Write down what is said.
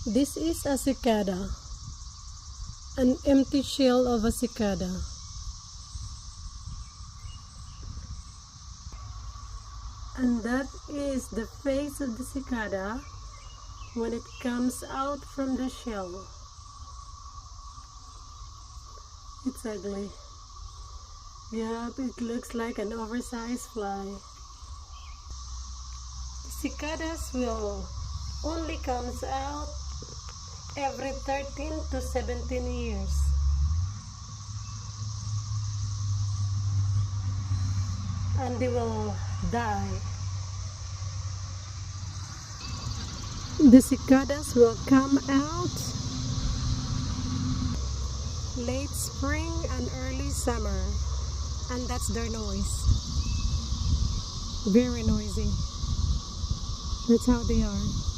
This is a cicada, an empty shell of a cicada. And that is the face of the cicada when it comes out from the shell. It's ugly. Yep, it looks like an oversized fly. Cicadas will only comes out every 13 to 17 years. And they will die. The cicadas will come out late spring and early summer, and that's their noise. Very noisy. That's how they are.